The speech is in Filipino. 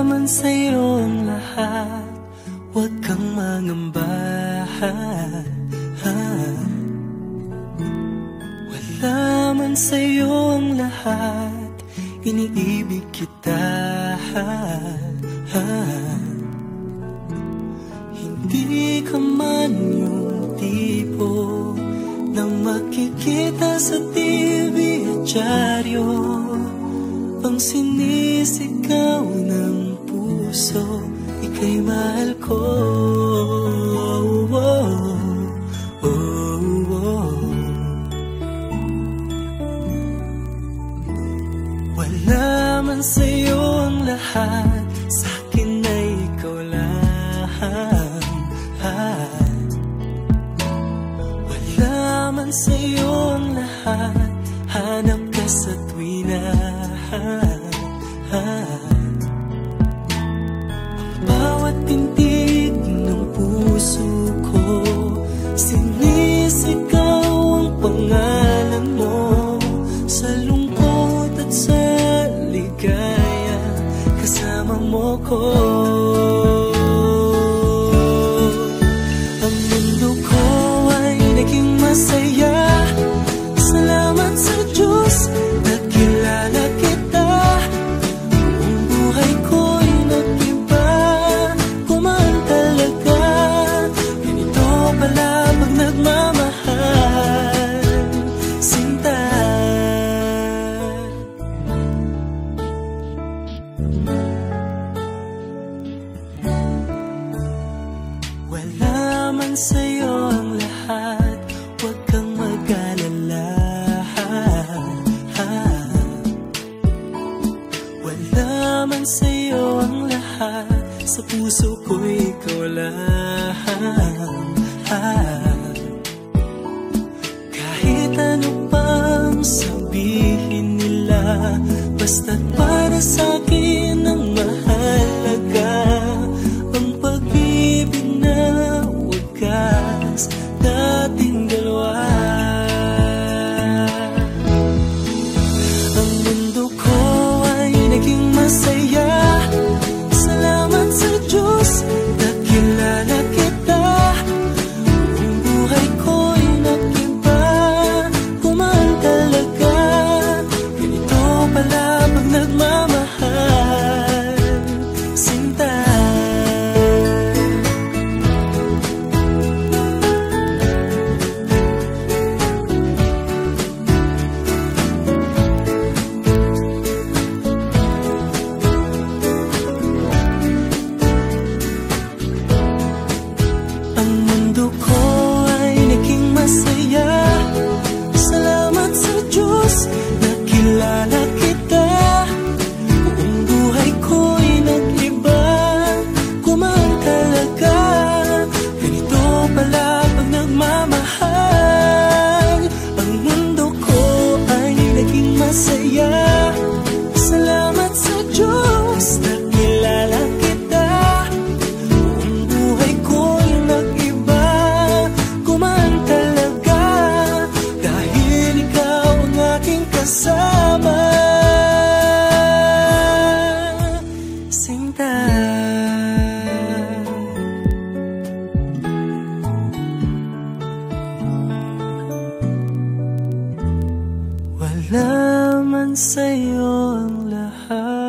man sa'yo ang lahat, huwag kang mangamba. Wala man sa'yo ang lahat, iniibig kita. Hindi ka man yung tipo na makikita sa TV at dyaryo, ang sinisigaw ng puso, ika'y mahal ko. Wala man sa'yo ang lahat, sa'kin ay ikaw lang. Wala man sa'yo ang lahat, hanap ka sa tuwina. Ang bawat pintig ng puso ko, sinisigaw ang pangalan mo. Sa lungkot at sa ligaya, kasama mo ko. Ang mundo ko ay naging masaya, salamat sa Diyos, nakilala kita. Ang buhay ko'y nag-iba, kumaan talaga. Ganito pala pag nagmamahal, sinta. Wala man sa'yo ang lahat, huwag kang mag-alala. Wala man sa'yo ang lahat, sa puso ko'y ikaw lang. Kahit ano pang sabihin nila, basta't para sa'kin ang mahalaga, ang pag-ibig na wagas dating dalawa. Ang mundo ko ay naging masaya, salamat sa Diyos, nakilala kita. Ang buhay ko'y nag-iba, kumaan talaga. Ganito pala pag nagmamahal, sinta. Ang mundo ko ay naging masaya, salamat sa Diyos, nakilala kita. Ang buhay ko'y nag-iba, kumaan talaga. Ganito pala pag nagmamahal. Ang mundo ko ay naging masaya, salamat sa Diyos, nakilala kita. Ang buhay ko'y nag-iba, kumaan talaga. Dahil ikaw ang aking kasama, sinta. Wala man sa'yo ang lahat,